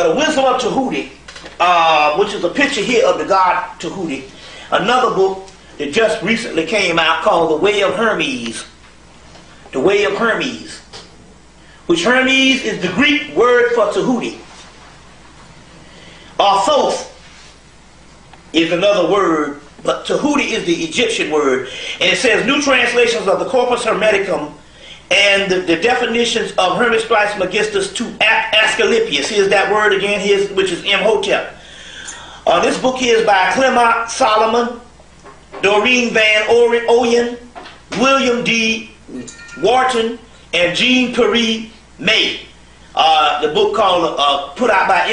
The Wisdom of Tahuti, which is a picture here of the god Tahuti. Another book that just recently came out called The Way of Hermes. The Way of Hermes. Which Hermes is the Greek word for Tahuti. Thoth is another word, but Tahuti is the Egyptian word. And it says new translations of the Corpus Hermeticum and the definitions of Hermes Trismegistus to Asclepius. Here's that word again, which is Imhotep. This book here is by Clement Solomon, Doreen Van Oyen, William D. Wharton, and Jean Pierre May. The book called, put out by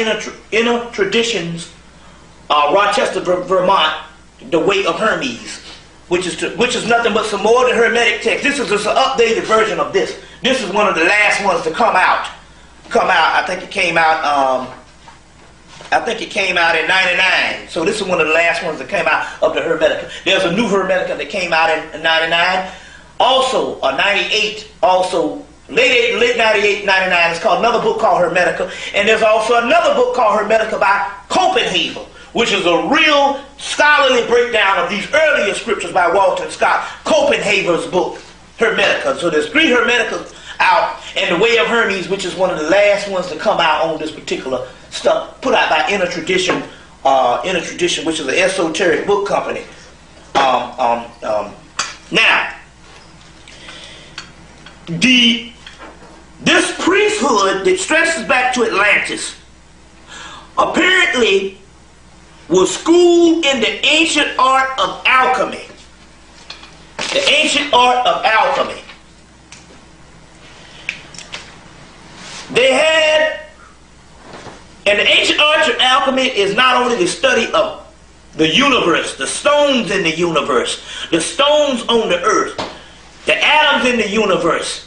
Inner Traditions, Rochester, Vermont, The Way of Hermes, which is nothing but some more than Hermetic text. This is just an updated version of this. This is one of the last ones to come out. I think it came out. I think it came out in '99. So this is one of the last ones that came out of the Hermetica. There's a new Hermetica that came out in '99. Also, '98. Also, late '98, '99. It's called another book called Hermetica. And there's also another book called Hermetica by Copenhagen, which is a real scholarly breakdown of these earlier scriptures by Walter Scott. Copenhagen's book, Hermetica. So there's 3 Hermeticas out, and The Way of Hermes, which is one of the last ones to come out on this particular stuff, put out by Inner Tradition, which is an esoteric book company. Now, this priesthood that stretches back to Atlantis apparently was schooled in the ancient art of alchemy. The ancient art of alchemy. They had, and the ancient art of alchemy is not only the study of the universe, the stones in the universe, the stones on the earth, the atoms in the universe,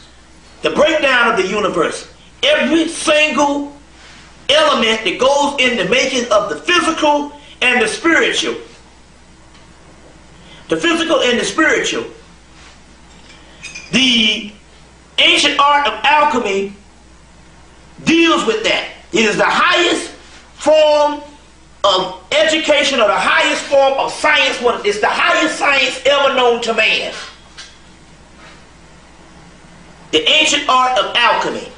the breakdown of the universe, every single element that goes in the making of the physical and the spiritual. The physical and the spiritual. The ancient art of alchemy deals with that. It is the highest form of education, or the highest form of science. It's the highest science ever known to man. The ancient art of alchemy.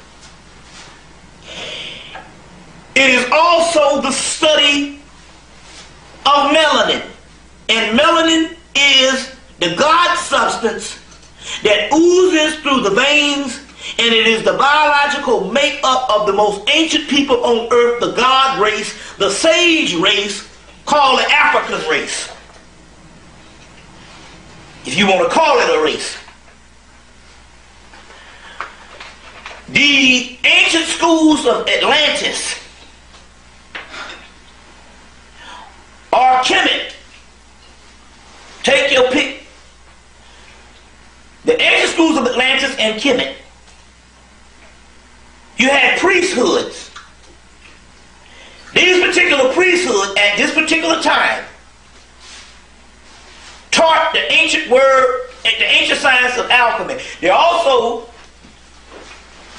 It is also the study of melanin. And melanin is the God substance that oozes through the veins, and it is the biological makeup of the most ancient people on earth, the God race, the sage race, called the African race. If you want to call it a race. The ancient schools of Atlantis are Hemmitt. Take your pick. The ancient schools of Atlantis and Hemmitt. You had priesthoods. These particular priesthoods at this particular time taught the ancient word, the ancient science of alchemy. They also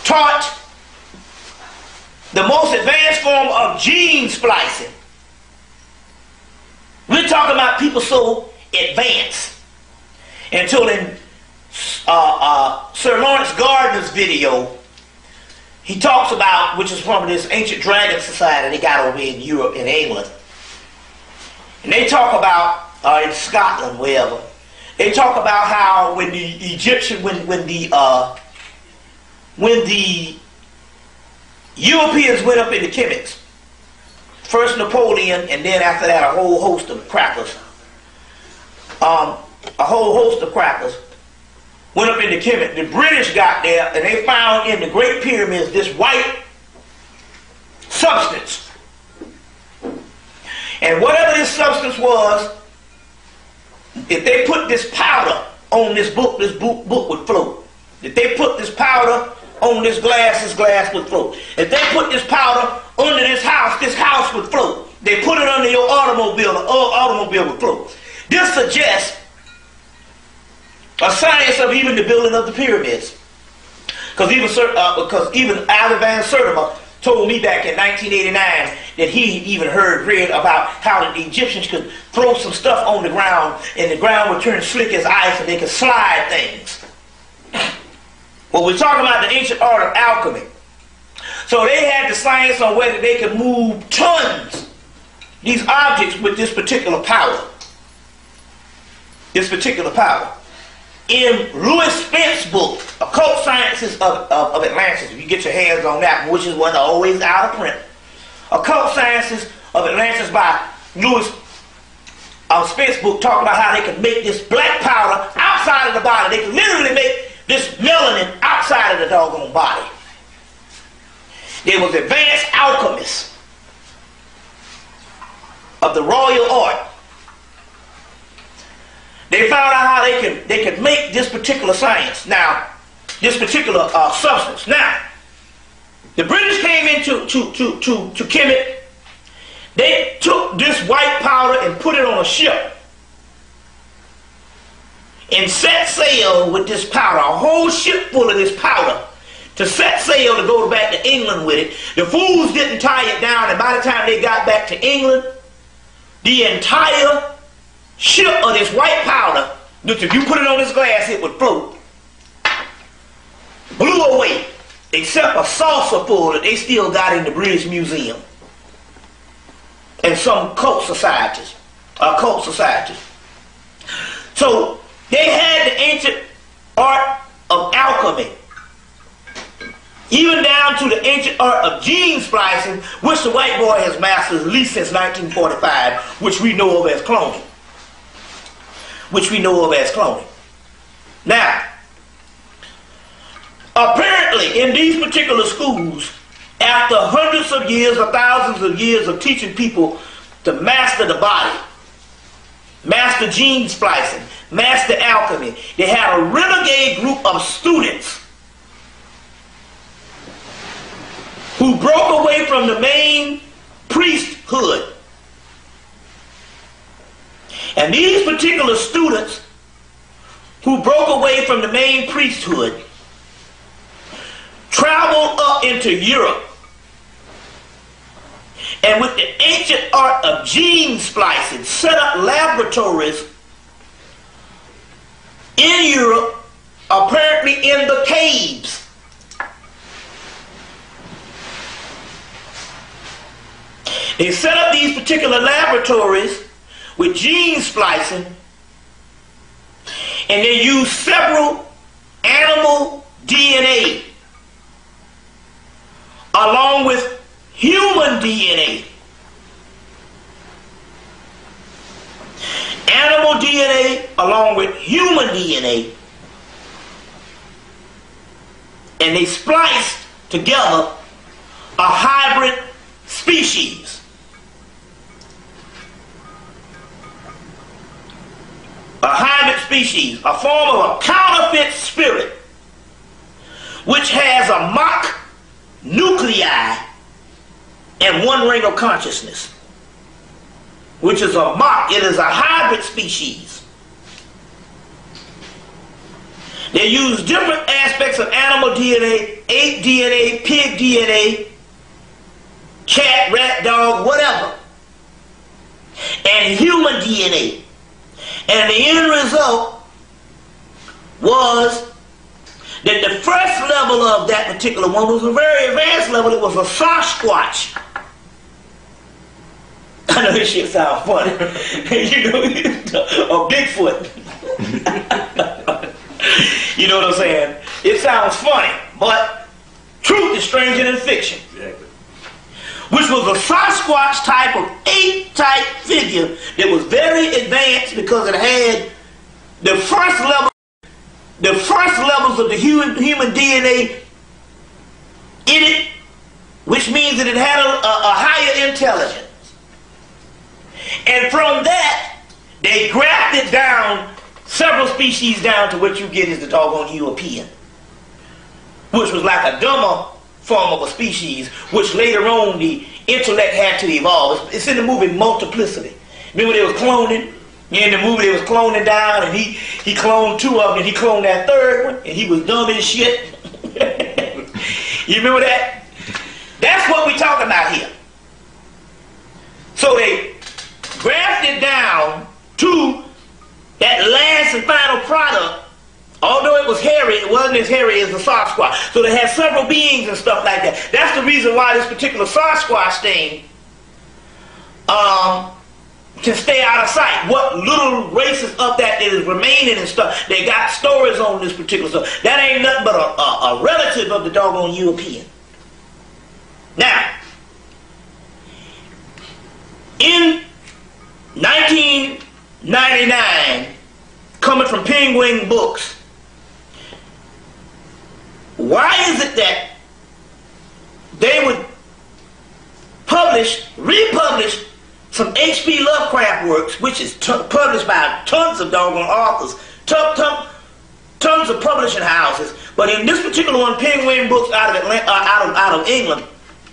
taught the most advanced form of gene splicing. We're talking about people so advanced. Until in Sir Lawrence Gardner's video, he talks about, which is from this ancient dragon society they got over in Europe and England. And they talk about, in Scotland, wherever, they talk about how when the Egyptian, when the Europeans went up into Kemet, first Napoleon, and then after that a whole host of crackers, went up into Kemet. The British got there and they found in the Great Pyramids this white substance. And whatever this substance was, if they put this powder on this book would float. If they put this powder on this glass would float. If they put this powder under this house would float. They put it under your automobile, the automobile would float. This suggests a science of even the building of the pyramids. Because even Alexander Van Sertima told me back in 1989 that he even read about how the Egyptians could throw some stuff on the ground and the ground would turn slick as ice and they could slide things. Well, we're talking about the ancient art of alchemy. So they had the science on whether they could move tons, these objects with this particular power. This particular power. In Louis Spence's book, Occult Sciences of Atlantis, if you get your hands on that one, which is one always out of print. Occult Sciences of Atlantis by Louis Spence's book, talking about how they could make this black powder outside of the body. They could literally make this melanin outside of the doggone body. There was advanced alchemists of the royal art. They found out how they could make this particular science. Now, this particular substance. Now, the British came into to Hemmitt. They took this white powder and put it on a ship and set sail with this powder, a whole ship full of this powder, to set sail to go back to England with it. The fools didn't tie it down, and by the time they got back to England, the entire ship of this white powder, which if you put it on this glass, it would float, blew away, except a saucer full that they still got in the British Museum and some cult societies. So they had the ancient art of alchemy, even down to the ancient art of gene splicing, which the white boy has mastered at least since 1945, which we know of as cloning. Now, apparently in these particular schools, after hundreds of years or thousands of years of teaching people to master the body, master gene splicing, master alchemy, they had a renegade group of students who broke away from the main priesthood. And these particular students who broke away from the main priesthood traveled up into Europe, and with the ancient art of gene splicing set up laboratories in Europe, apparently in the caves. They set up these particular laboratories with gene splicing, and they use several animal DNA along with human DNA. Animal DNA along with human DNA, and they spliced together a hybrid species. A hybrid species, a form of a counterfeit spirit, which has a mock nuclei and one ring of consciousness, which is a mock. It is a hybrid species. They use different aspects of animal DNA, ape DNA, pig DNA, cat, rat, dog, whatever, and human DNA. And the end result was that the first level of that particular one was a very advanced level. It was a Sasquatch. I know this shit sounds funny. You know, a Bigfoot. You know what I'm saying? It sounds funny, but truth is stranger than fiction. Exactly. Which was a Sasquatch type of ape-type figure that was very advanced because it had the first levels of the human DNA in it, which means that it had a higher intelligence. And from that, they grafted down several species down to what you get is the doggone European, which was like a dumber form of a species, which later on the intellect had to evolve. It's in the movie Multiplicity. Remember they was cloning? In the movie they was cloning down, and he cloned two of them, and he cloned that third one, and he was dumb as shit. You remember that? That's what we're talking about here. So they grafted down to that last and final product. Although it was hairy, it wasn't as hairy as the Sasquatch. So they had several beings and stuff like that. That's the reason why this particular Sasquatch thing can stay out of sight. What little races of that is remaining and stuff, they got stories on this particular stuff. That ain't nothing but a relative of the doggone European. Now, in 1999, coming from Penguin Books, why is it that they would republish some H.P. Lovecraft works, which is published by tons of doggone authors, tons of publishing houses, but in this particular one, Penguin Books out of England,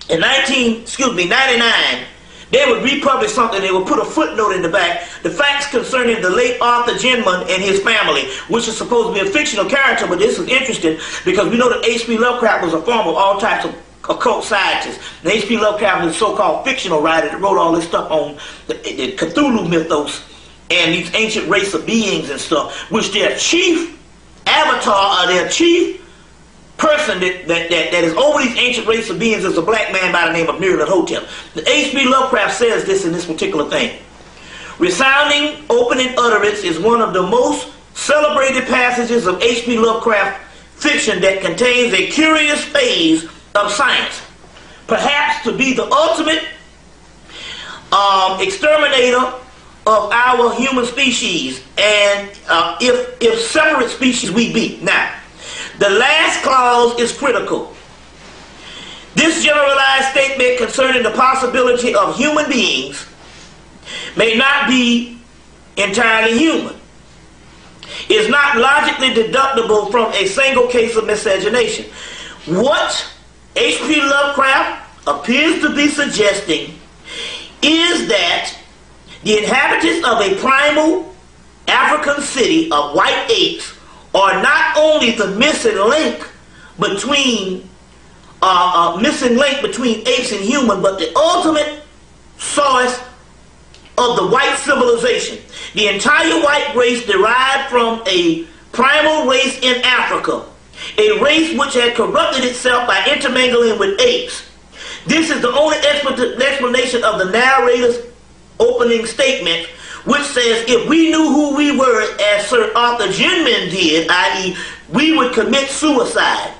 in 99, they would republish something. They would put a footnote in the back, the facts concerning the late Arthur Genman and his family, which is supposed to be a fictional character, but this is interesting because we know that H.P. Lovecraft was a form of all types of occult scientists. And H.P. Lovecraft was a so-called fictional writer that wrote all this stuff on the Cthulhu mythos and these ancient race of beings and stuff, which their chief avatar, or their chief person that is over these ancient race of beings is a black man by the name of Nyarlathotep. The H.P. Lovecraft says this in this particular thing. Resounding opening utterance is one of the most celebrated passages of H.P. Lovecraft fiction that contains a curious phase of science, perhaps to be the ultimate exterminator of our human species, and if separate species we be. Now, the last clause is critical. This generalized statement concerning the possibility of human beings may not be entirely human. Is not logically deductible from a single case of miscegenation. What H.P. Lovecraft appears to be suggesting is that the inhabitants of a primal African city of white apes are not only the missing link between apes and human, but the ultimate source of the white civilization. The entire white race derived from a primal race in Africa, a race which had corrupted itself by intermingling with apes. This is the only explanation of the narrator's opening statement, which says, if we knew who we were as Sir Arthur Genman did, i.e. we would commit suicide.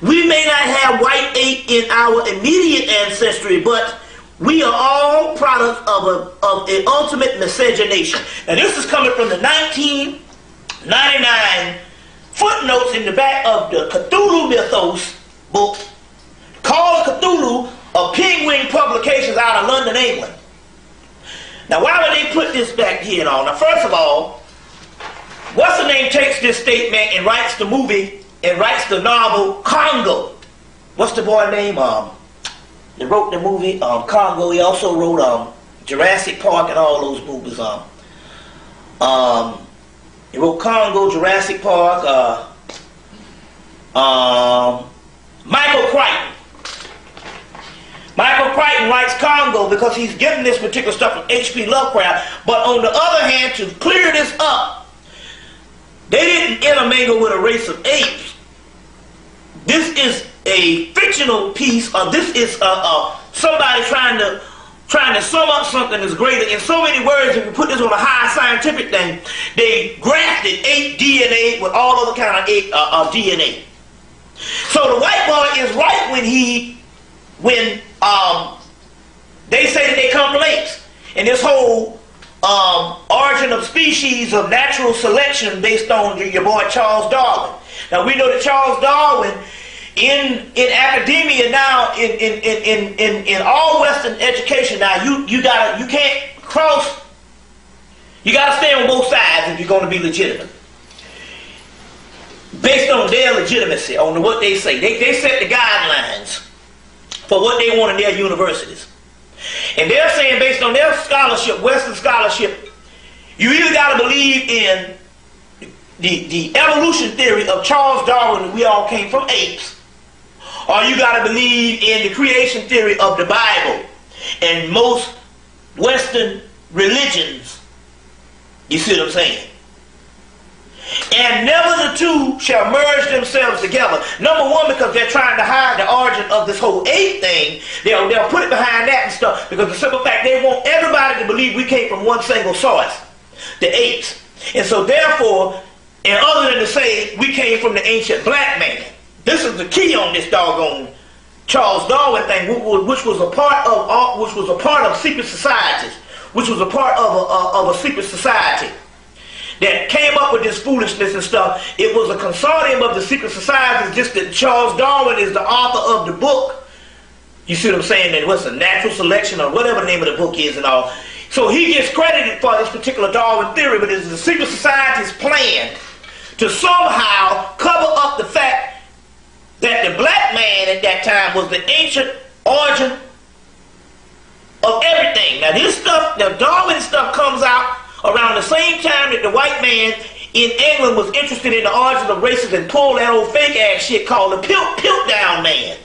We may not have white ape in our immediate ancestry, but we are all products of an ultimate miscegenation. Now this is coming from the 1999 footnotes in the back of the Cthulhu Mythos book, called Cthulhu, of Penguin Publications out of London, England. Now, why would they put this back here and all? Now, first of all, what's the name takes this statement and writes the movie and writes the novel Congo. What's the boy name? He wrote the movie Congo. He also wrote Jurassic Park and all those movies. He wrote Congo, Jurassic Park. Michael Crichton. Michael Crichton writes Congo because he's getting this particular stuff from H.P. Lovecraft. But on the other hand, to clear this up, they didn't intermingle with a race of apes. This is a fictional piece, or this is somebody trying to sum up something that's greater. In so many words, if you put this on a high scientific thing, they grafted ape DNA with all other kind of ape DNA. So the white boy is right when they say that they come from apes. And this whole origin of species of natural selection based on your boy Charles Darwin. Now we know that Charles Darwin in academia now, in all Western education now, you gotta stay on both sides if you're gonna be legitimate. Based on their legitimacy, on what they say. They set the guidelines for what they want in their universities. And they're saying, based on their scholarship, Western scholarship, you either got to believe in the evolution theory of Charles Darwin, that we all came from apes, or you got to believe in the creation theory of the Bible and most Western religions. You see what I'm saying? And never the two shall merge themselves together. Number one, because they're trying to hide the origin of this whole ape thing. They'll put it behind that and stuff, because the simple fact, they want everybody to believe we came from one single source, the apes. And so therefore, and other than to say we came from the ancient black man. This is the key on this doggone Charles Darwin thing, which was a part of secret societies, which was a part of a secret society that came up with this foolishness and stuff. It was a consortium of the secret societies, just that Charles Darwin is the author of the book. You see what I'm saying? That what's a natural selection or whatever the name of the book is and all. So he gets credited for this particular Darwin theory, but it's the secret society's plan to somehow cover up the fact that the black man at that time was the ancient origin of everything. Now this stuff, the Darwin stuff comes out around the same time that the white man in England was interested in the origin of races and pulled that old fake ass shit called the Piltdown man,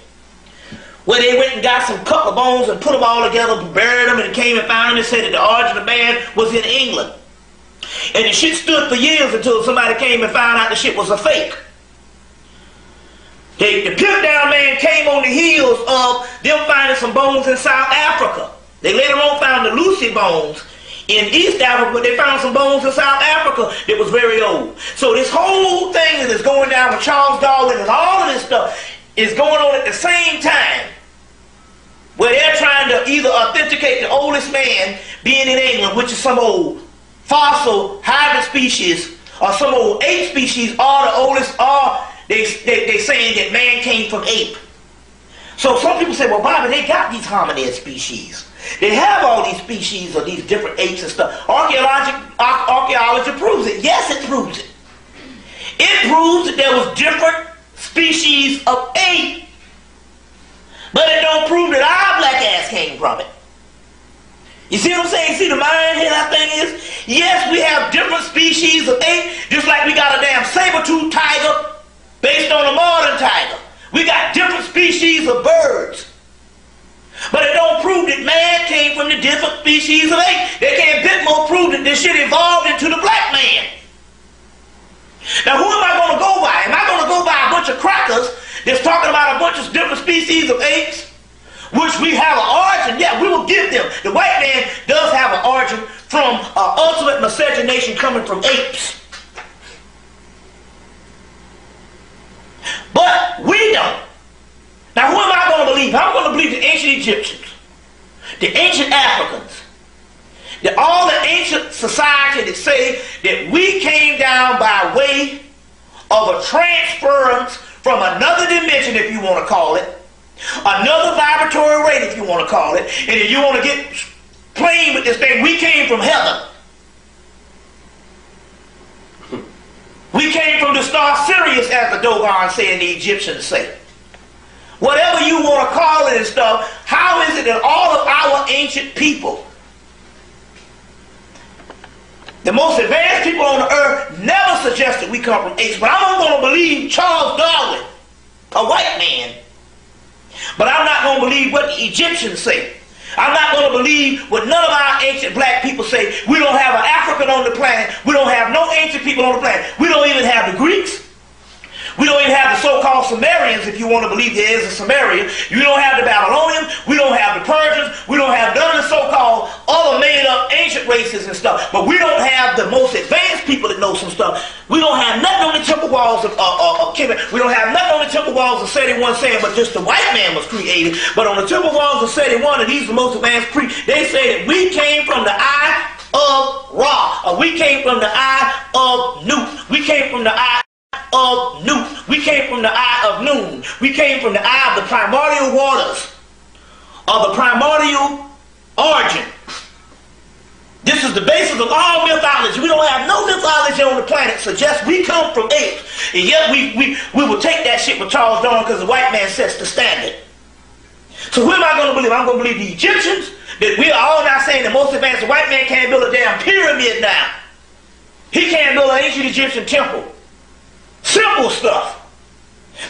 where they went and got some couple of bones and put them all together, buried them, and came and found them and said that the origin of man was in England. And the shit stood for years until somebody came and found out the shit was a fake. The Piltdown man came on the heels of them finding some bones in South Africa. They later on found the Lucy bones in East Africa, but they found some bones in South Africa that was very old. So this whole thing that is going down with Charles Darwin and all of this stuff is going on at the same time, where they're trying to either authenticate the oldest man being in England, which is some old fossil hybrid species, or some old ape species, or the oldest, or they saying that man came from ape. So some people say, well, Bobby, they got these hominid species. They have all these species of these different apes and stuff. Archaeology proves it. Yes, it proves it. It proves that there was different species of ape, but it don't prove that our black ass came from it. You see what I'm saying? See the mind here that thing is? Yes, we have different species of ape, just like we got a damn saber-toothed tiger based on a modern tiger. We got different species of birds. But it don't prove that man came from the different species of ape. They can't bit more prove that this shit evolved into the black man. Now who am I going to go by? Am I going to go by a bunch of crackers that's talking about a bunch of different species of apes, which we have an origin? Yeah, we will give them. The white man does have an origin from ultimate miscegenation coming from apes. But we don't. Now who am I going to believe? I'm going to believe the ancient Egyptians, the ancient Africans, all the ancient society that say that we came down by way of a transference from another dimension, if you want to call it, another vibratory rate, if you want to call it, and if you want to get plain with this thing, we came from heaven. We came from the star Sirius, as the Dogon say and the Egyptians say. Whatever you want to call it and stuff, how is it that all of our ancient people, the most advanced people on the earth, never suggested we come from apes? But I'm going to believe Charles Darwin, a white man. But I'm not going to believe what the Egyptians say. I'm not going to believe what none of our ancient black people say. We don't have an African on the planet. We don't have no ancient people on the planet. We don't even have the Greeks. We don't even have the so-called Sumerians, if you want to believe there is a Samaria. You don't have the Babylonians. We don't have the Persians. We don't have none of the so-called other made-up ancient races and stuff. But we don't have the most advanced people that know some stuff. We don't have nothing on the temple walls of Kemet. We don't have nothing on the temple walls of Seti 1 saying, but just the white man was created. But on the temple walls of Seti 1, and these are the most advanced priests, they say that we came from the eye of Ra, or we came from the eye of Nut. We came from the eye of Nut. We came from the eye of Noon. We came from the eye of the primordial waters, of the primordial origin. This is the basis of all mythology. We don't have no mythology on the planet suggests we come from apes, and yet we will take that shit with Charles Darwin because the white man sets the standard. So who am I going to believe? I'm going to believe the Egyptians, that we are all now saying the most advanced. The white man can't build a damn pyramid now. He can't build an ancient Egyptian temple. Simple stuff.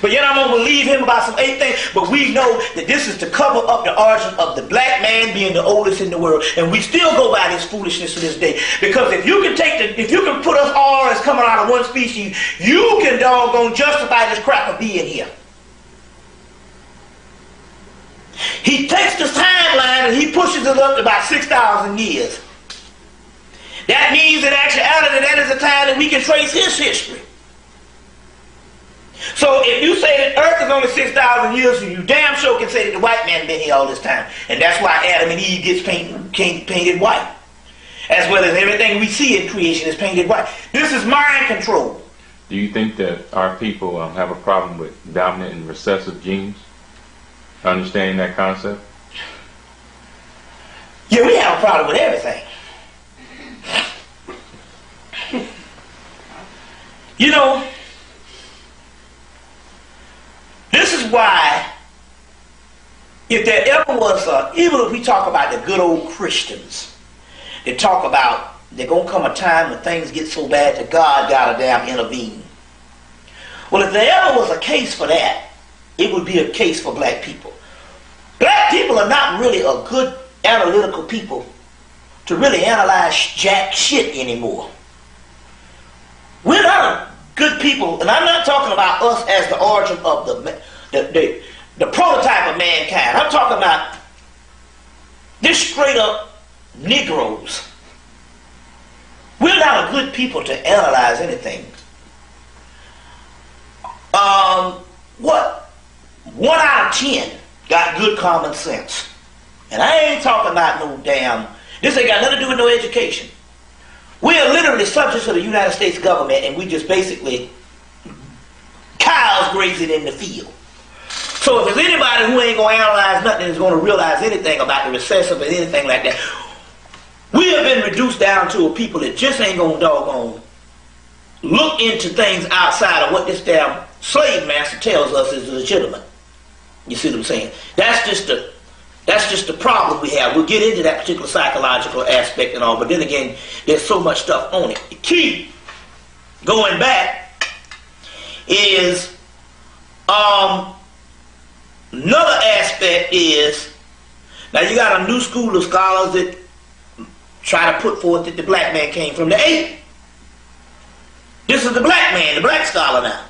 But yet I'm going to believe him about some 8 things. But we know that this is to cover up the origin of the black man being the oldest in the world. And we still go by this foolishness to this day. Because if you can if you can put us all as coming out of one species, you can doggone justify this crap of being here. He takes this timeline and he pushes it up to about 6,000 years. That means in actuality that is the time that we can trace his history. So if you say that Earth is only 6,000 years, you damn sure can say that the white man been here all this time. And that's why Adam and Eve gets painted white. As well as everything we see in creation is painted white. This is mind control. Do you think that our people have a problem with dominant and recessive genes? Understanding that concept? Yeah, we have a problem with everything. You know, this is why, if there ever was even if we talk about the good old Christians, they talk about there's going to come a time when things get so bad that God got to damn intervene. Well, if there ever was a case for that, it would be a case for black people. Black people are not really a good analytical people to really analyze jack shit anymore. We're not a good people, and I'm not talking about us as the origin of the prototype of mankind. I'm talking about this straight up Negroes. We're not a good people to analyze anything. What? 1 out of 10 got good common sense. And I ain't talking about no damn, this ain't got nothing to do with no education. We are literally subjects of the United States government, and we just basically cows grazing in the field. So if there's anybody who ain't going to analyze nothing and is going to realize anything about the recessive or anything like that, we have been reduced down to a people that just ain't going to doggone look into things outside of what this damn slave master tells us is legitimate. You see what I'm saying? That's just the problem we have. We'll get into that particular psychological aspect and all, but then again, there's so much stuff on it. The key, going back, is another aspect is, now you got a new school of scholars that try to put forth that the black man came from the ape. This is the black man, the black scholar now,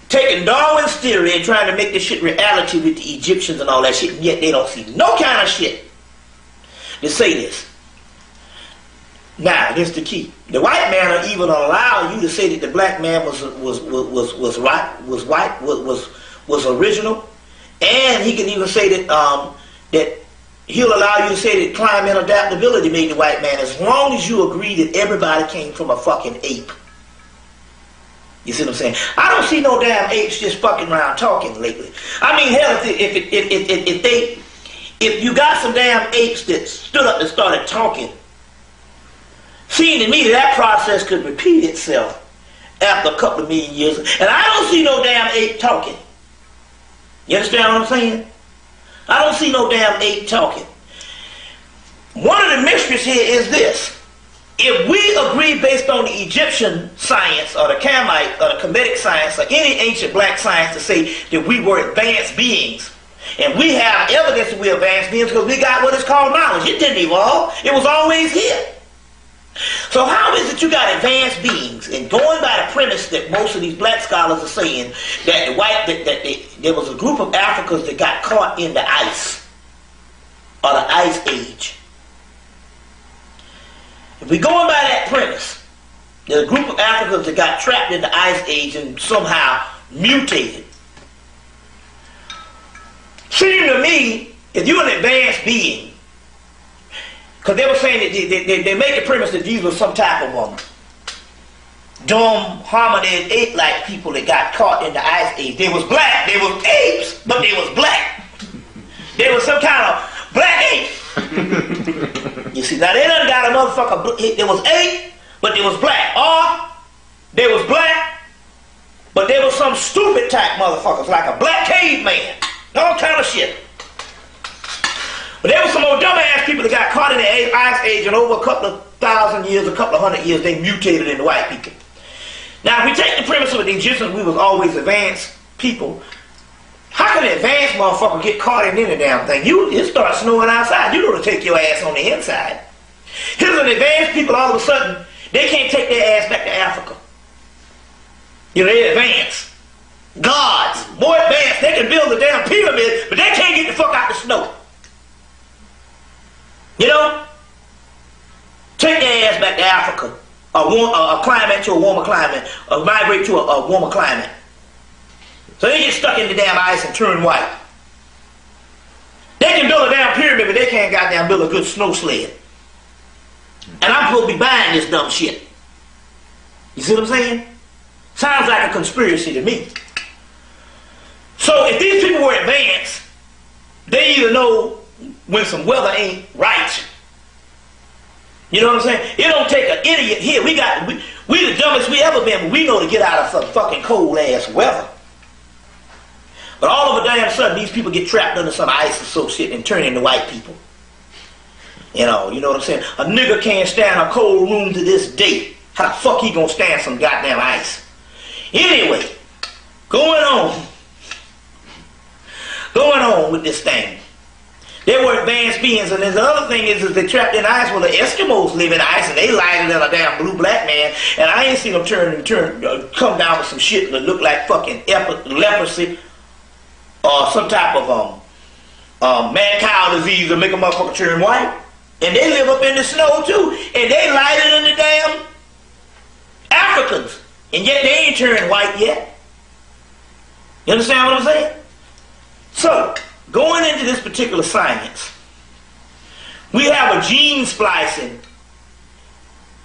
taking Darwin's theory and trying to make this shit reality with the Egyptians and all that shit, and yet they don't see no kind of shit to say this. Now, this is the key. The white man will even allow you to say that the black man was original, and he can even say that that he'll allow you to say that climate adaptability made the white man, as long as you agree that everybody came from a fucking ape. You see what I'm saying? I don't see no damn apes just fucking around talking lately. I mean, hell, if you got some damn apes that stood up and started talking, seeing to me that process could repeat itself after a couple of million years, and I don't see no damn ape talking. You understand what I'm saying? I don't see no damn ape talking. One of the mysteries here is this. If we agree based on the Egyptian science or the Kamite or the Kemetic science or any ancient black science to say that we were advanced beings, and we have evidence that we're advanced beings because we got what is called knowledge. It didn't evolve. It was always here. So how is it you got advanced beings? And going by the premise that most of these black scholars are saying that there was a group of Africans that got caught in the ice or the ice age. If we're going by that premise, there's a group of Africans that got trapped in the ice age and somehow mutated. Seems to me, if you're an advanced being, because they were saying that they make the premise that these were some type of dumb hominid ape-like people that got caught in the ice age. They was black, they was apes, but they was black. They was some kind of black ape. You see, now they done got a motherfucker, there was ape, but they was black. Or they was black, but they was some stupid type motherfuckers, like a black caveman. All kind of shit. But there was some old dumbass people that got caught in the ice age, and over a couple of thousand years, a couple of hundred years, they mutated into white people. Now, if we take the premise of the Egyptians, we was always advanced people. How can an advanced motherfucker get caught in any damn thing? It starts snowing outside. You know to take your ass on the inside. Here's an advanced people, all of a sudden, they can't take their ass back to Africa. You know, they're advanced. Gods, more advanced, they can build a damn pyramid, but they can't get the fuck out the snow. You know? Take their ass back to Africa. A climate to a warmer climate, or migrate to a warmer climate. So they get stuck in the damn ice and turn white. They can build a damn pyramid, but they can't goddamn build a good snow sled. And I'm supposed to be buying this dumb shit. You see what I'm saying? Sounds like a conspiracy to me. So if these people were advanced, they either know when some weather ain't right. You know what I'm saying? It don't take an idiot here. We the dumbest we ever been, but we know to get out of some fucking cold ass weather. But all of a damn sudden, these people get trapped under some ice or some shit and turn into white people. You know what I'm saying? A nigga can't stand a cold room to this day. How the fuck he gonna stand some goddamn ice? Anyway, going on with this thing. They were advanced beings, and then the other thing is they trapped in ice. Well, the Eskimos live in ice, and they lighter than a damn blue black man. And I ain't seen them come down with some shit that look like fucking leprosy or some type of mad-cow disease that make a motherfucker turn white. And they live up in the snow too, and they lighter than the damn Africans, and yet they ain't turned white yet. You understand what I'm saying? So, going into this particular science, we have a gene splicing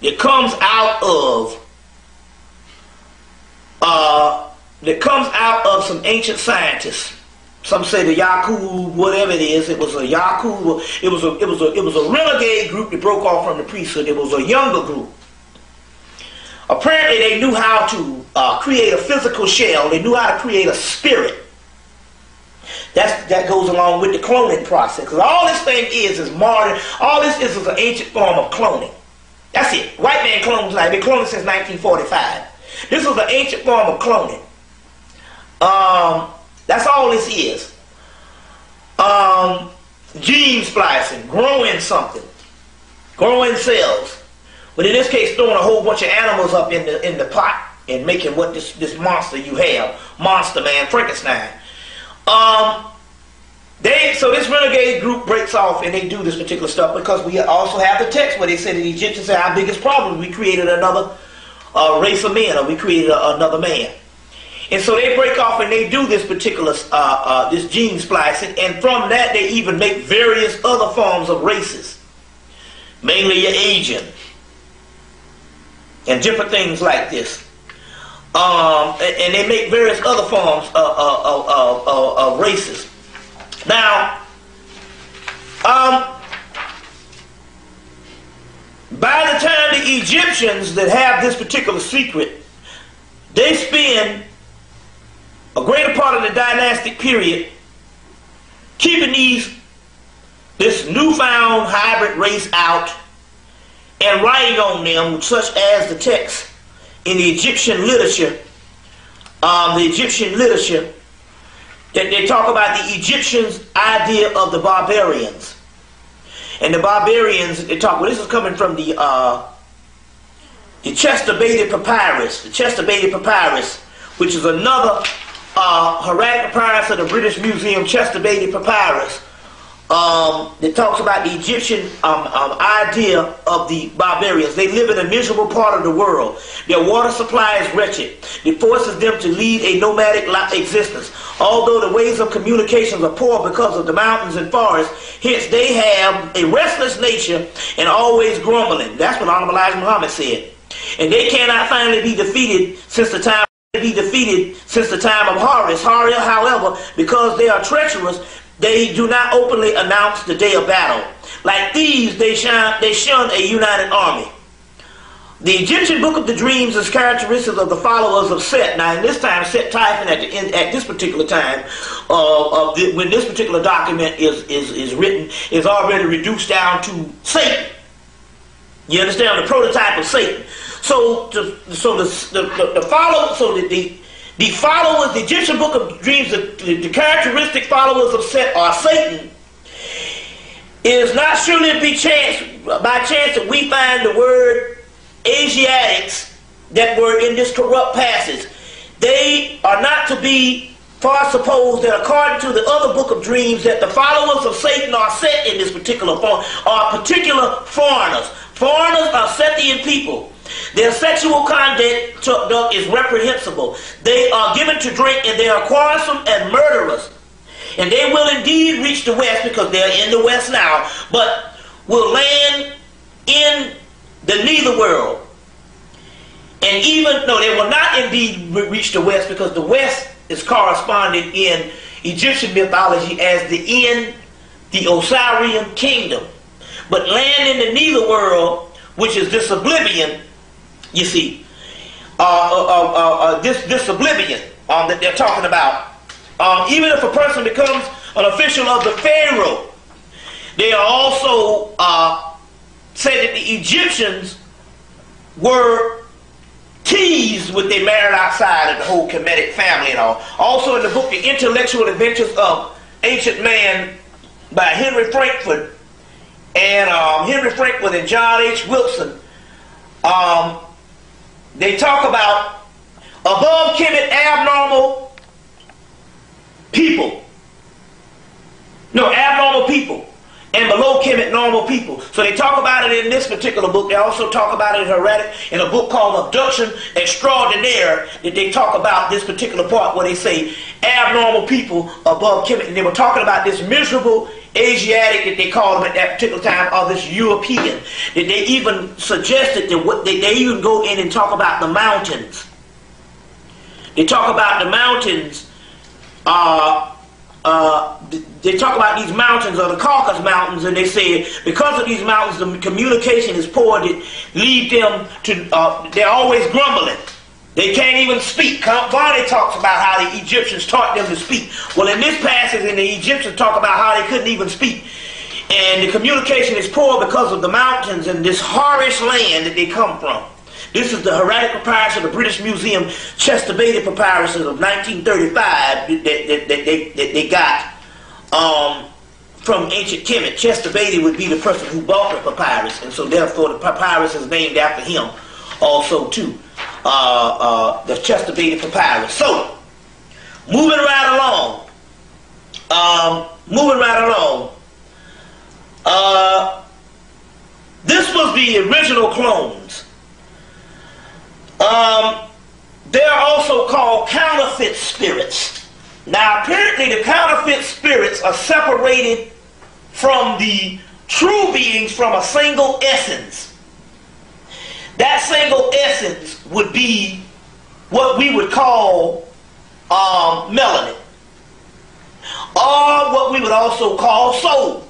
that comes out of some ancient scientists. Some say the Yaku, whatever it is. It was a Yaku. It was a renegade group that broke off from the priesthood. It was a younger group. Apparently, they knew how to create a physical shell. They knew how to create a spirit. That goes along with the cloning process. Because all this thing is modern. All this is an ancient form of cloning. That's it. White man clones like been cloning since 1945. This was an ancient form of cloning. That's all this is. Gene splicing, growing something, growing cells. But in this case, throwing a whole bunch of animals up in the pot and making what this monster you have, Monster Man, Frankenstein. So this renegade group breaks off and they do this particular stuff because we also have the text where they say that the Egyptians said our biggest problem, we created another race of men, or we created another man. And so they break off and they do this particular, this gene splicing, and from that they even make various other forms of races. Mainly your Asian. And different things like this. And they make various other forms of races. Now, by the time the Egyptians that have this particular secret, they spend a greater part of the dynastic period keeping this newfound hybrid race out and writing on them, such as the text in the Egyptian literature, that they talk about the Egyptians' idea of the barbarians. And the barbarians, they talk, well, this is coming from the Chitauri papyrus. The Chitauri papyrus, which is another Hermetic papyrus of the British Museum, Chitauri papyrus. That talks about the Egyptian idea of the barbarians. They live in a miserable part of the world. Their water supply is wretched. It forces them to lead a nomadic existence. Although the ways of communications are poor because of the mountains and forests, hence they have a restless nature and always grumbling. That's what Honorable Elijah Muhammad said. And they cannot finally be defeated since the time of Horus. However, because they are treacherous, they do not openly announce the day of battle. Like thieves, they shun a united army. The Egyptian Book of the Dreams is characteristic of the followers of Set. Now, in this time, Set Typhon at this particular time, when this particular document is written, is already reduced down to Satan. You understand? The prototype of Satan. The followers, the Egyptian Book of Dreams, the characteristic followers of Set or Satan, is not surely by chance that we find the word Asiatics that were in this corrupt passage. They are not to be far supposed that according to the other book of dreams that the followers of Satan are Set in this particular form, are particular foreigners. Foreigners are Sethian people. Their sexual conduct is reprehensible. They are given to drink and they are quarrelsome and murderers. And they will indeed reach the west because they're in the west now, but will land in the neither world. And they will not indeed reach the west because the west is corresponded in Egyptian mythology as the Osirian kingdom. But land in the neither world, which is this oblivion, you see, this oblivion that they're talking about. Even if a person becomes an official of the Pharaoh, they are also say that the Egyptians were teased with they married outside of the whole Kemetic family and all. Also in the book, The Intellectual Adventures of Ancient Man by Henry Frankfurt and John H. Wilson, they talk about above Kemet abnormal people. No, abnormal people. And below Kemet normal people. So they talk about it in this particular book. They also talk about it in a book called Abduction Extraordinaire, that they talk about this particular part where they say abnormal people above Kemet. And they were talking about this miserable Asiatic that they called them at that particular time, or this European. That they even suggested that they even go in and talk about the mountains. They talk about the mountains. They talk about these mountains, or the Caucasus Mountains, and they say because of these mountains, the communication is poor. That lead them to they're always grumbling. They can't even speak. Barney talks about how the Egyptians taught them to speak. Well, in this passage, the Egyptians talk about how they couldn't even speak. And the communication is poor because of the mountains and this Horish land that they come from. This is the Hieratic Papyrus of the British Museum, Chester Beatty Papyrus of 1935 that they got from ancient Kemet. Chester Beatty would be the person who bought the papyrus, and so therefore the papyrus is named after him also too. The Chester Beatty Papyrus. So, moving right along. This was the original clones. They are also called counterfeit spirits. Now, apparently the counterfeit spirits are separated from the true beings from a single essence. That single essence would be what we would call melanin, or what we would also call soul.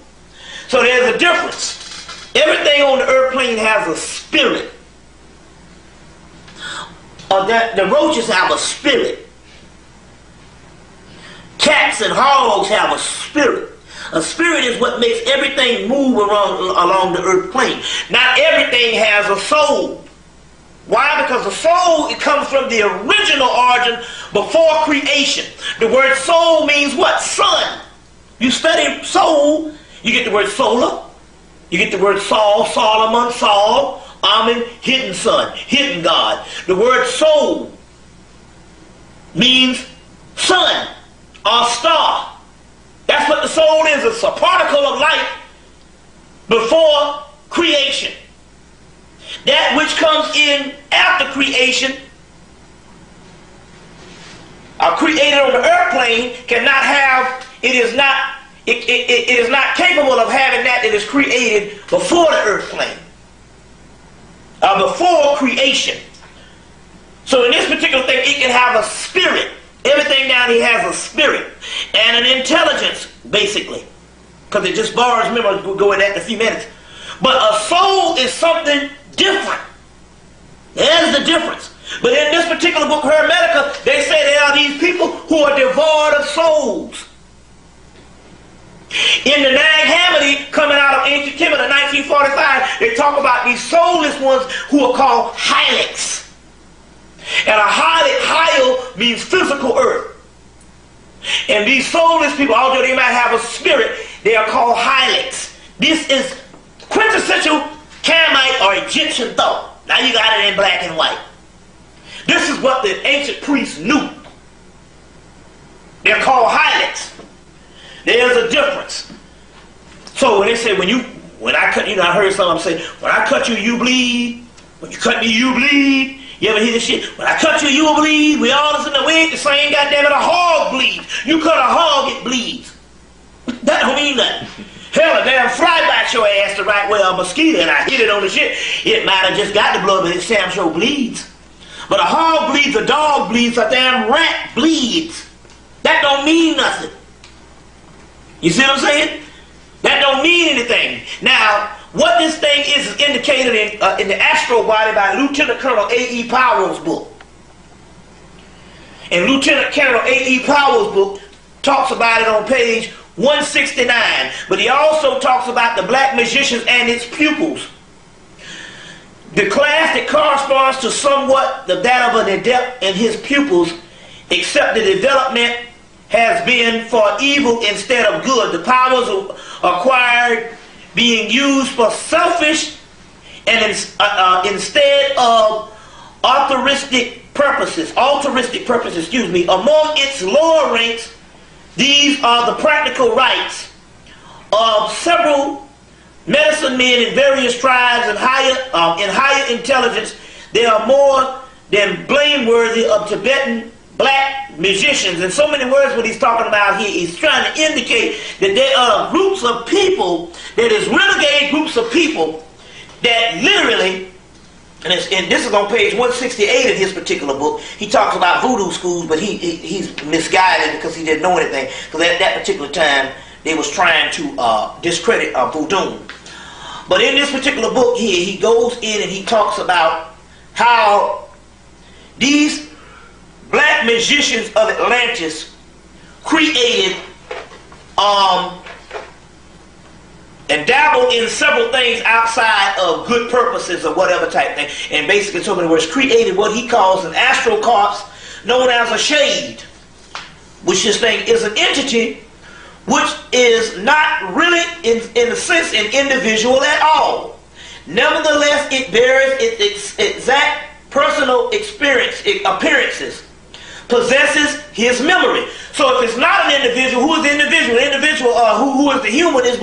So there's a difference. Everything on the earth plane has a spirit. The roaches have a spirit. Cats and hogs have a spirit. A spirit is what makes everything move along the earth plane. Not everything has a soul. Why? Because the soul, it comes from the original origin before creation. The word soul means what? Sun. You study soul, you get the word solar. You get the word Saul, Solomon, Saul, Amen, hidden sun, hidden God. The word soul means sun or star. That's what the soul is. It's a particle of light before creation. That which comes in after creation, created on the earth plane, cannot have, it is not capable of having that is created before the earth plane. Before creation. So in this particular thing, it can have a spirit. Everything down here has a spirit and an intelligence, basically. Because it just borrows, remember, we'll go into that in a few minutes. But a soul is something different. There's the difference. But in this particular book, Hermetica, they say there are these people who are devoid of souls. In the Nag Hammadi, coming out of Ancient Kemet in 1945, they talk about these soulless ones who are called Hylics. And a Hylic means physical earth. And these soulless people, although they might have a spirit, they are called Hylics. This is quintessential Camite or Egyptian thought. Now you got it in black and white. This is what the ancient priests knew. They're called Hylics. There's a difference. So when they say, when I cut, I heard someone say, when I cut you, you bleed. When you cut me, you bleed. You ever hear this shit? When I cut you, you will bleed. We all listen to we ain't the same. Goddamn it, a hog bleeds. You cut a hog, it bleeds. That don't mean nothing. Hell, a damn fly bite your ass the right way, a mosquito, and I hit it on the shit. It might have just got the blood, but it damn sure bleeds. But a hog bleeds, a dog bleeds, a damn rat bleeds. That don't mean nothing. You see what I'm saying? That don't mean anything. Now, what this thing is indicated in the Astro Body by Lieutenant Colonel A.E. Powell's book. And Lieutenant Colonel A.E. Powell's book talks about it on page 169. But he also talks about the black magicians and its pupils. The class that corresponds to somewhat that of an adept and his pupils, except the development has been for evil instead of good. The powers acquired being used for selfish and instead of altruistic purposes, among its lower ranks, these are the practical rights of several medicine men in various tribes and higher intelligence. They are more than blameworthy of Tibetan black musicians. In so many words, what he's talking about here, he's trying to indicate that there are groups of people, that is renegade groups of people that literally, and this is on page 168 of his particular book, he talks about voodoo schools, but he's misguided because he didn't know anything, because at that particular time they was trying to discredit voodoo. But in this particular book here, he goes in and he talks about how these black magicians of Atlantis created and dabbled in several things outside of good purposes or whatever type thing, and basically, in so many words, created what he calls an astral corpse known as a shade, which this thing is an entity which is not really in a sense an individual at all. Nevertheless, it bears its exact personal appearances, possesses his memory. So if it's not an individual, who is the individual? The individual who is the human is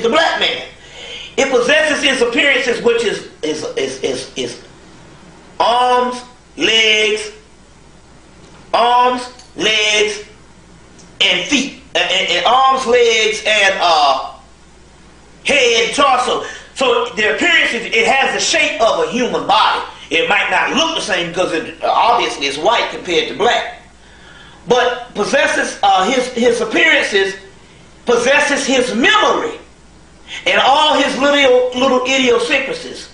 the black man. It possesses his appearances, which is arms, legs, and feet, and arms, legs, and head, torso. So the appearances, it has the shape of a human body. It might not look the same because it obviously is white compared to black, but possesses his appearances, possesses his memory, and all his little idiosyncrasies.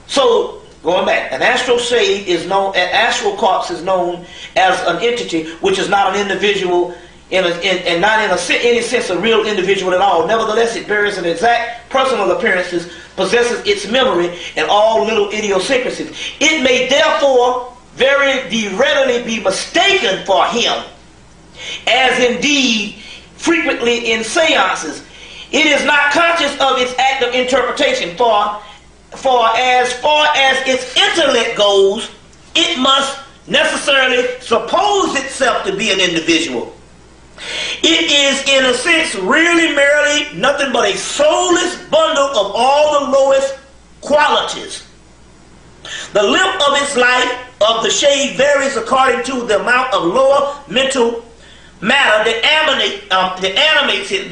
So going back, an astral shade is known, an astral corpse is known as an entity which is not an individual and not in any sense a real individual at all. Nevertheless, it bears an exact personal appearances, possesses its memory, and all little idiosyncrasies. It may therefore very readily be mistaken for him, as indeed frequently in seances. It is not conscious of its act of interpretation, for as far as its intellect goes, it must necessarily suppose itself to be an individual. It is, in a sense, really merely nothing but a soulless bundle of all the lowest qualities. The length of its life of the shade varies according to the amount of lower mental matter that animates it.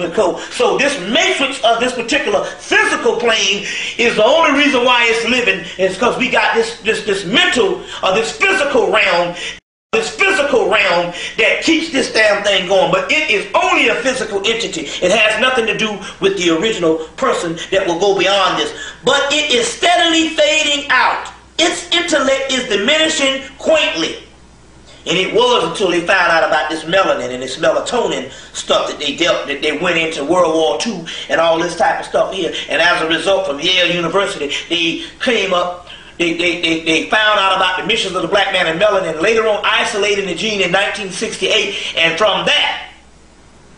So this matrix of this particular physical plane is the only reason why it's living, is because we got this mental or this physical realm. This physical realm that keeps this damn thing going, but it is only a physical entity. It has nothing to do with the original person that will go beyond this. But it is steadily fading out. Its intellect is diminishing quaintly. And it was until they found out about this melanin and this melatonin stuff that they went into World War II and all this type of stuff here. And as a result, from Yale University, they came up, they found out about the missions of the black man and melanin, later on isolating the gene in 1968. And from that,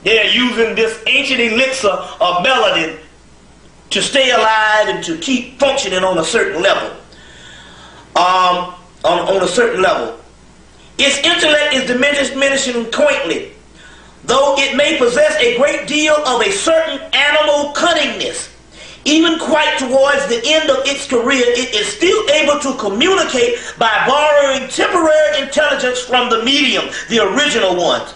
they're using this ancient elixir of melanin to stay alive and to keep functioning on a certain level. On a certain level. Its intellect is diminishing quaintly, though it may possess a great deal of a certain animal cunningness. Even quite towards the end of its career, it is still able to communicate by borrowing temporary intelligence from the medium, the original ones.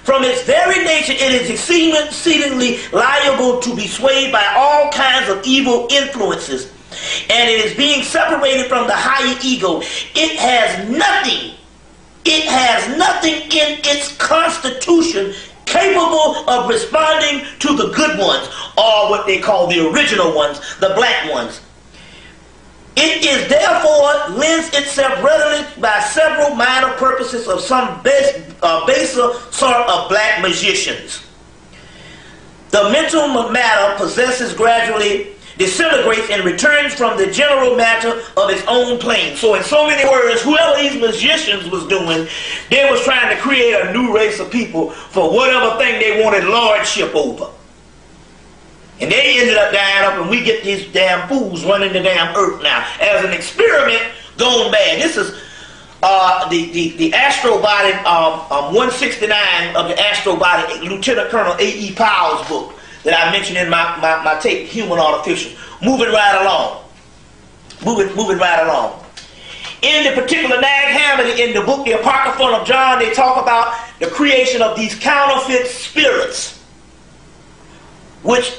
From its very nature, it is exceedingly liable to be swayed by all kinds of evil influences, and it is being separated from the higher ego. It has nothing in its constitution capable of responding to the good ones, or what they call the original ones, the black ones. It is therefore lends itself readily by several minor purposes of some baser sort of black magicians. The mental matter possesses gradually disintegrates and returns from the general matter of its own plane. So in so many words, whoever these magicians was doing, they was trying to create a new race of people for whatever thing they wanted lordship over. And they ended up dying up, and we get these damn fools running the damn earth now as an experiment gone bad. This is the astro body 169 of the astro body, Lieutenant Colonel A.E. Powell's book that I mentioned in my tape, Human Artificial. Moving right along. Moving right along. In the particular Nag Hammett, in the book The Apocryphon of John, they talk about the creation of these counterfeit spirits, which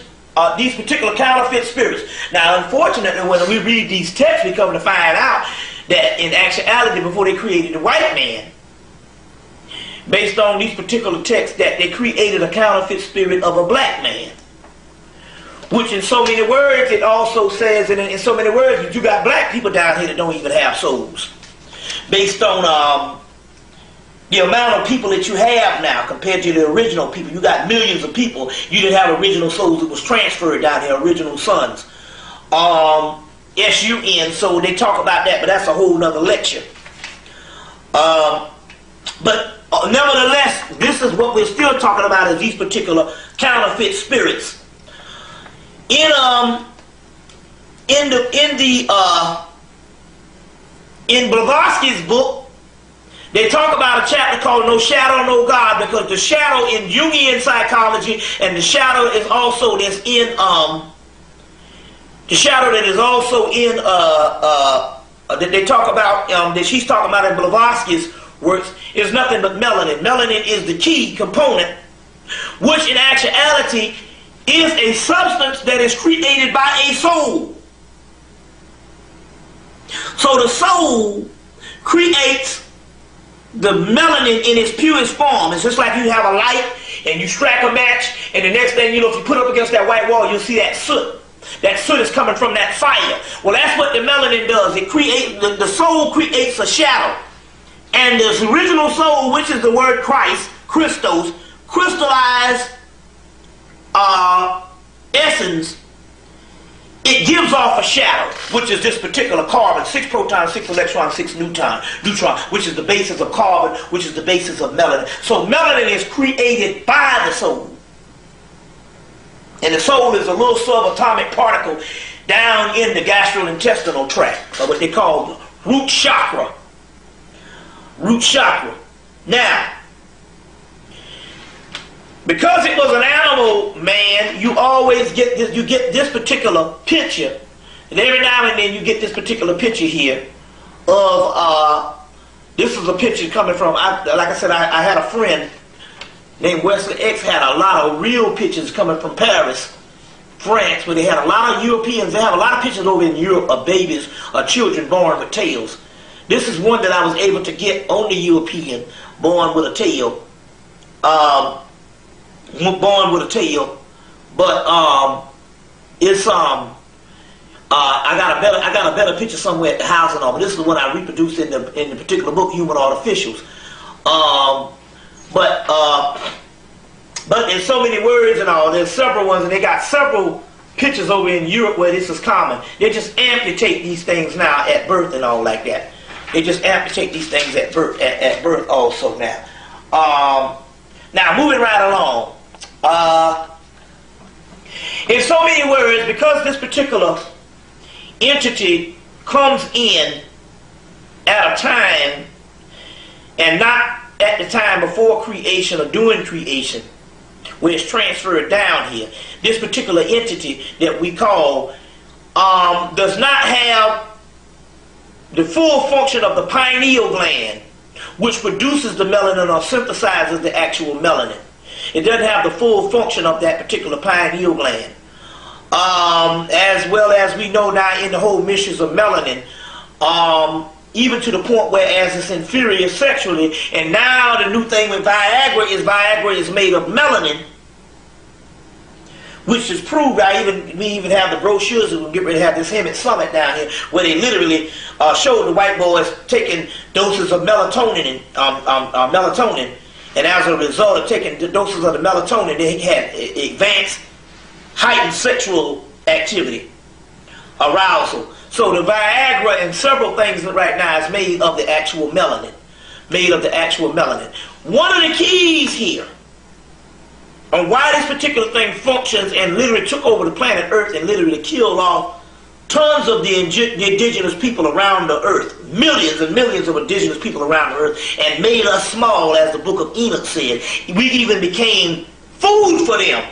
these particular counterfeit spirits. Now, unfortunately, when we read these texts, we come to find out that in actuality, before they created the white man, based on these particular texts, that they created a counterfeit spirit of a black man. Which in so many words, it also says, and in so many words, that you got black people down here that don't even have souls. Based on the amount of people that you have now compared to the original people. You got millions of people. You didn't have original souls that was transferred down here, original sons. S-U-N, so they talk about that, but that's a whole nother lecture. But nevertheless, this is what we're still talking about, is these particular counterfeit spirits. In Blavatsky's book, they talk about a chapter called No Shadow, No God, because the shadow in Jungian psychology, and the shadow is also that's in the shadow that is also in that they talk about that she's talking about in Blavatsky's works is nothing but melanin. Melanin is the key component, which in actuality is a substance that is created by a soul. So the soul creates the melanin in its purest form. It's just like you have a light and you strike a match, and the next thing you know, if you put up against that white wall, you'll see that soot. That soot is coming from that fire. Well, that's what the melanin does. It creates, the soul creates a shadow. And this original soul, which is the word Christ, Christos, crystallized essence, it gives off a shadow, which is this particular carbon, 6 protons, 6 electrons, 6 neutron, which is the basis of carbon, which is the basis of melanin. So melanin is created by the soul. And the soul is a little subatomic particle down in the gastrointestinal tract, or what they call root chakra. Root chakra. Now, because it was an animal man, you always get this, you get this particular picture, and every now and then you get this particular picture here of, this is a picture coming from, like I said, I had a friend named Wesley X, had a lot of real pictures coming from Paris, France, where they had a lot of Europeans. They have a lot of pictures over in Europe of babies or children born with tails. This is one that I was able to get on the European, born with a tail. Born with a tail, but it's I got a better picture somewhere at the house and all. But this is the one I reproduced in the particular book, Human Artificials. But there's so many words and all. There's several ones, and they got several pictures over in Europe where this is common. They just amputate these things now at birth and all like that. They just amputate these things at birth also now. Now moving right along. In so many words, because this particular entity comes in at a time and not at the time before creation or during creation, where it's transferred down here, this particular entity that we call does not have the full function of the pineal gland, which produces the melanin or synthesizes the actual melanin. It doesn't have the full function of that particular pineal gland. As well as we know now in the whole missions of melanin, even to the point where as it's inferior sexually, and now the new thing with Viagra is made of melanin, which is proved. We even have the brochures, and we'll get ready to have this Hemmitt summit down here, where they literally showed the white boys taking doses of melatonin and as a result of taking the doses of the melatonin, they had advanced, heightened sexual activity, arousal. So the Viagra and several things right now is made of the actual melanin. One of the keys here on why this particular thing functions and literally took over the planet Earth and literally killed off tons of the indigenous people around the earth, millions and millions of indigenous people around the earth, and made us small, as the book of Enoch said. We even became food for them.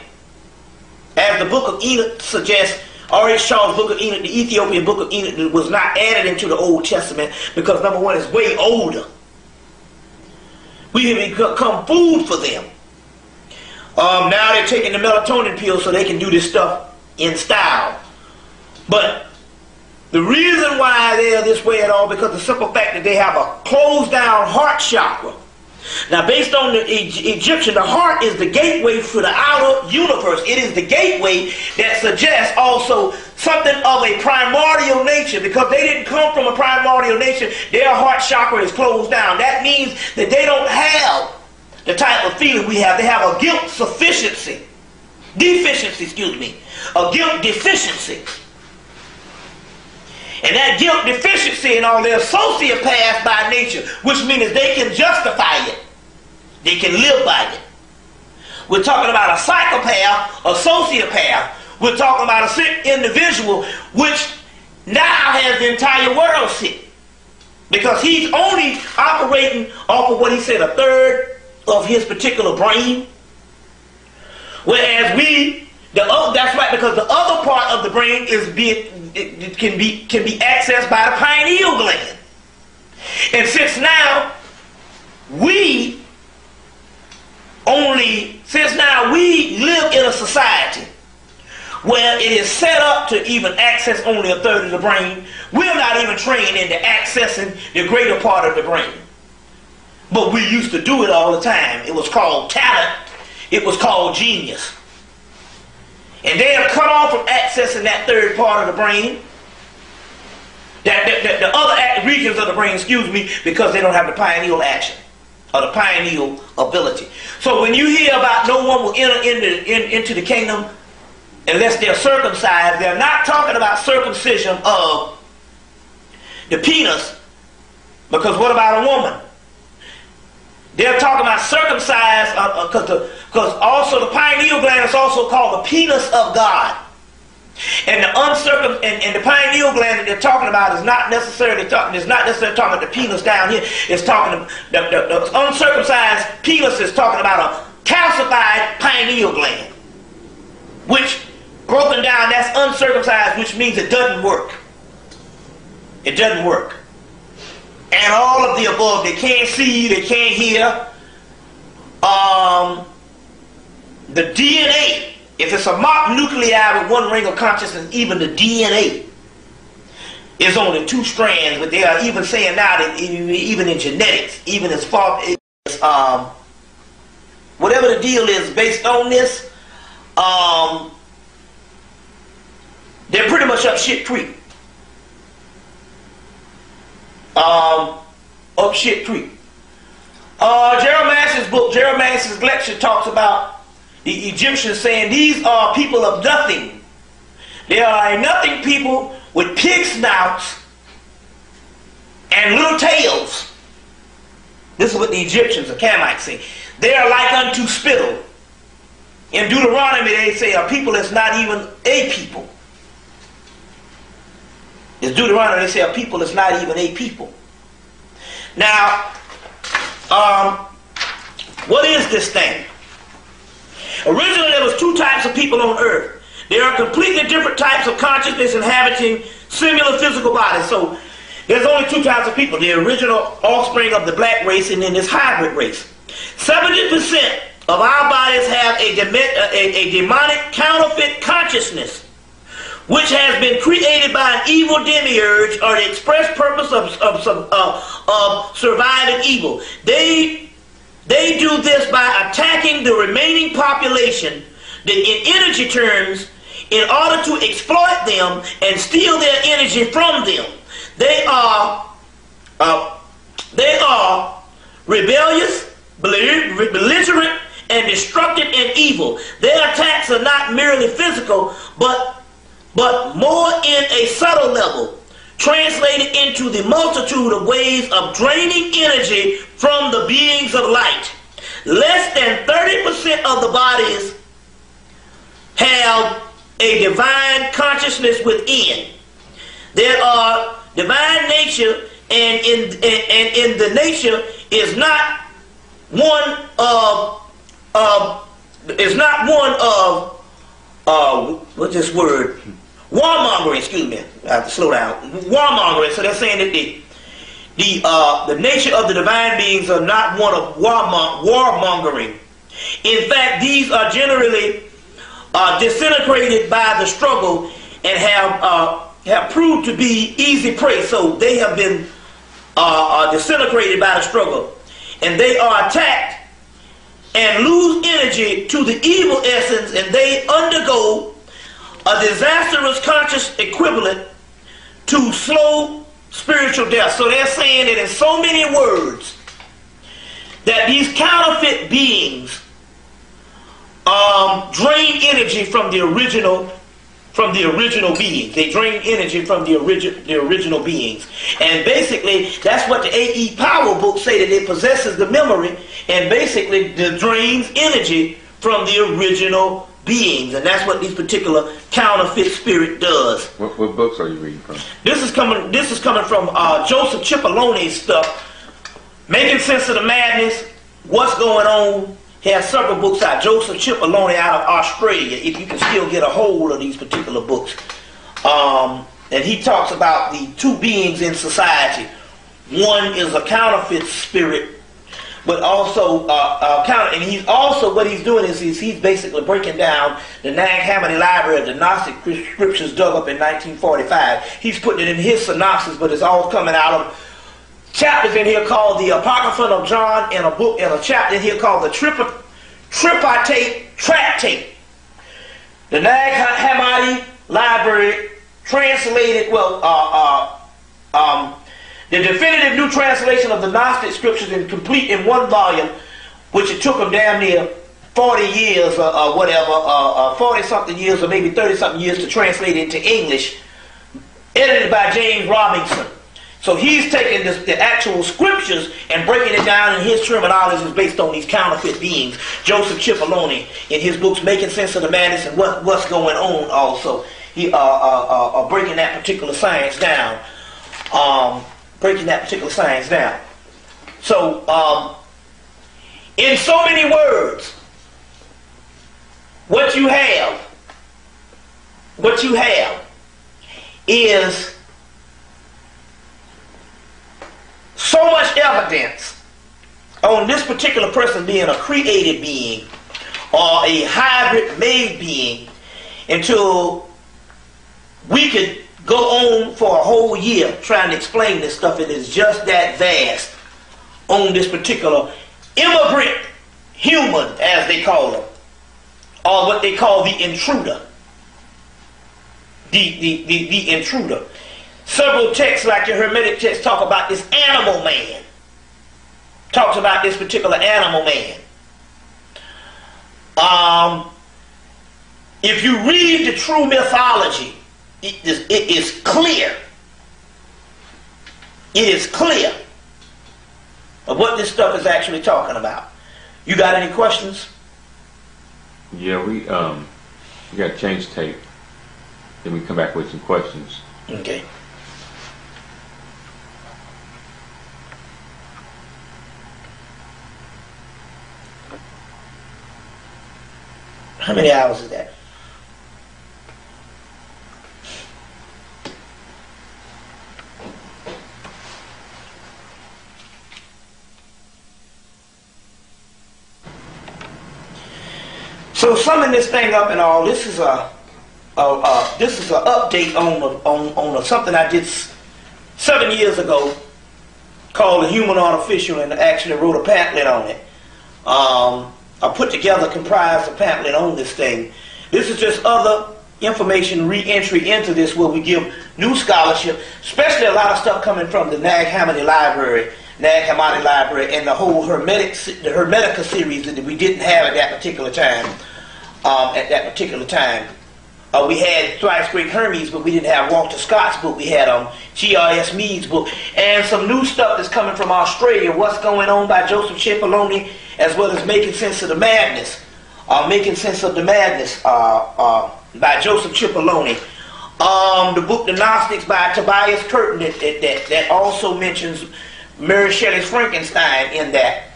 As the book of Enoch suggests, R.H. Shaw's book of Enoch, the Ethiopian book of Enoch, was not added into the Old Testament because, number one, it's way older. We have become food for them. Now they're taking the melatonin pill so they can do this stuff in style. But the reason why they are this way at all, because the simple fact that they have a closed down heart chakra. Now, based on the Egyptian, the heart is the gateway for the outer universe. It is the gateway that suggests also something of a primordial nature, because they didn't come from a primordial nature. Their heart chakra is closed down. That means that they don't have the type of feeling we have. They have a guilt deficiency, a guilt deficiency. And that guilt deficiency and all, they're sociopaths by nature, which means they can justify it. They can live by it. We're talking about a psychopath, a sociopath. We're talking about a sick individual, which now has the entire world sick. Because he's only operating off of what he said, a third of his particular brain. Whereas that's right, because the other part of the brain can be accessed by the pineal gland. And since now we live in a society where it is set up to even access only a third of the brain, we're not even trained into accessing the greater part of the brain. But we used to do it all the time. It was called talent. It was called genius. And they are cut off from accessing that third part of the brain, the other regions of the brain, because they don't have the pineal action or the pineal ability. So when you hear about no one will enter into the kingdom unless they're circumcised, they're not talking about circumcision of the penis, because what about a woman? They're talking about circumcised, because also the pineal gland is also called the penis of God. And the the pineal gland that they're talking about is not necessarily talking about the penis down here. It's talking the uncircumcised penis is talking about a calcified pineal gland, which broken down, that's uncircumcised, which means it doesn't work. It doesn't work. And all of the above. They can't see, they can't hear. The DNA, if it's a mock nuclei with one ring of consciousness, even the DNA is only 2 strands. But they are even saying now that even in genetics, even as far as whatever the deal is based on this, they're pretty much up shit creek. Up shit creek. Jeremiah's book, Jeremiah's lecture, talks about the Egyptians saying these are people of nothing. They are a nothing people with pig snouts and little tails. This is what the Egyptians, the Canaanites, say. They are like unto spittle. In Deuteronomy, they say a people that's not even a people. In Deuteronomy, they say a people that's not even a people. Now, what is this thing? Originally, there was two types of people on earth. There are completely different types of consciousness inhabiting similar physical bodies. So, there's only two types of people. The original offspring of the black race and then this hybrid race. 70% of our bodies have a demonic counterfeit consciousness, which has been created by an evil demiurge or the express purpose of surviving evil. They do this by attacking the remaining population in energy terms in order to exploit them and steal their energy from them. They are rebellious, belligerent, and destructive and evil. Their attacks are not merely physical, but more in a subtle level, translated into the multitude of ways of draining energy from the beings of light. Less than 30% of the bodies have a divine consciousness within. There are divine nature, and in the nature is not one of what's this word? Warmongering, excuse me. I have to slow down. Warmongering. So they're saying that the nature of the divine beings are not one of warmongering. In fact, these are generally disintegrated by the struggle and have proved to be easy prey. So they have been disintegrated by the struggle, and they are attacked and lose energy to the evil essence, and they undergo a disastrous conscious equivalent to slow spiritual death. So they're saying that in so many words that these counterfeit beings drain energy from the original beings. They drain energy from the original beings. And basically, that's what the A.E. Power book say, that it possesses the memory and basically drains energy from the original beings. And that's what this particular counterfeit spirit does. What books are you reading from? This is coming from Joseph Cipolloni's stuff, Making Sense of the Madness, What's Going On. He has several books out. Joseph Cipolloni out of Australia, if you can still get a hold of these particular books. And he talks about the two beings in society. One is a counterfeit spirit, but also and he's also, what he's doing is he's basically breaking down the Nag Hammadi library of the Gnostic scriptures dug up in 1945. He's putting it in his synopsis, but it's all coming out of chapters in here called the Apocryphon of John, and a chapter in here called the Tripartite Tractate. The Nag Hammadi library translated, the definitive new translation of the Gnostic scriptures in complete in one volume, which it took them damn near 40 years or whatever, 40-something years or maybe 30-something years to translate it into English, edited by James Robinson. So he's taking the actual scriptures and breaking it down, and his terminology is based on these counterfeit beings. Joseph Cipolloni, in his books Making Sense of the Madness and What's Going On, also, he breaking that particular science down. So, in so many words, what you have is so much evidence on this particular person being a created being or a hybrid made being until we could go on for a whole year trying to explain this stuff. It is just that vast on this particular immigrant human, as they call them, or what they call the intruder. The intruder. Several texts, like your Hermetic text, talk about this animal man. talks about this particular animal man. If you read the true mythology, it is clear. It is clear of what this stuff is actually talking about. You got any questions? Yeah, we got to change tape. Then we come back with some questions. Okay. How many hours is that? So summing this thing up and all, this is a update on something I did 7 years ago called The Human Artificial, and actually wrote a pamphlet on it. I put together, comprised a pamphlet on this thing. This is just other information, re-entry into this, where we give new scholarship, especially a lot of stuff coming from the Nag Hammadi Library, and the whole Hermetica series that we didn't have at that particular time. We had Thrice Great Hermes, but we didn't have Walter Scott's book. We had G.R.S. Mead's book, and some new stuff that's coming from Australia. What's Going On by Joseph Cipollone, as well as Making Sense of the Madness. By Joseph Cipollone. The book The Gnostics by Tobias Curtin that also mentions Mary Shelley's Frankenstein in that.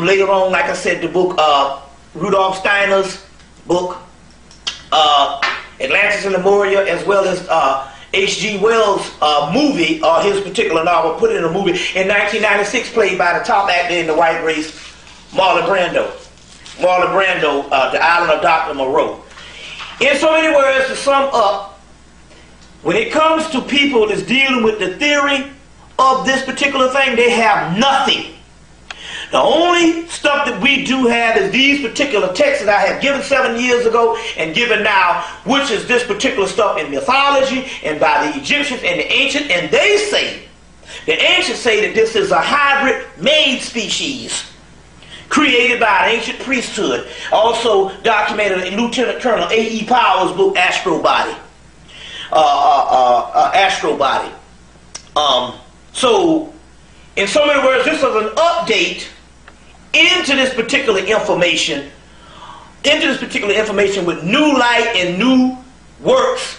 Later on, like I said, the book Rudolf Steiner's book, Atlantis and Lemuria, as well as H.G. Wells' movie, his particular novel, put it in a movie in 1996, played by the top actor in the white race, Marlon Brando. The Island of Dr. Moreau. In so many words, to sum up, when it comes to people that's dealing with the theory of this particular thing, they have nothing. The only stuff that we do have is these particular texts that I have given 7 years ago and given now, which is this particular stuff in mythology and by the Egyptians and the ancient, and the ancients say that this is a hybrid made species created by an ancient priesthood, also documented in Lieutenant Colonel A.E. Powers' book Astrobody. So, in so many words, this is an update into this particular information with new light and new works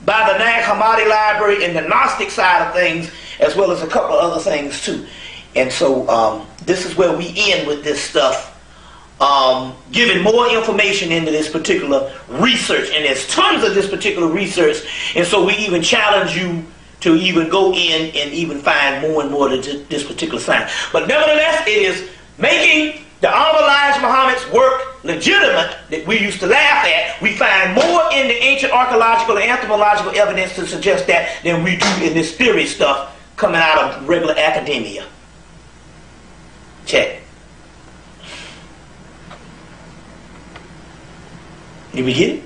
by the Nag Hammadi Library and the Gnostic side of things, as well as a couple of other things too. And so this is where we end with this stuff, giving more information into this particular research. And there's tons of this particular research, and so we even challenge you to even go in and even find more and more to this particular science. But nevertheless, it is making the Honorable Elijah Muhammad's work legitimate that we used to laugh at. We find more in the ancient archaeological and entomological evidence to suggest that than we do in this theory stuff coming out of regular academia. Check. Did we get it?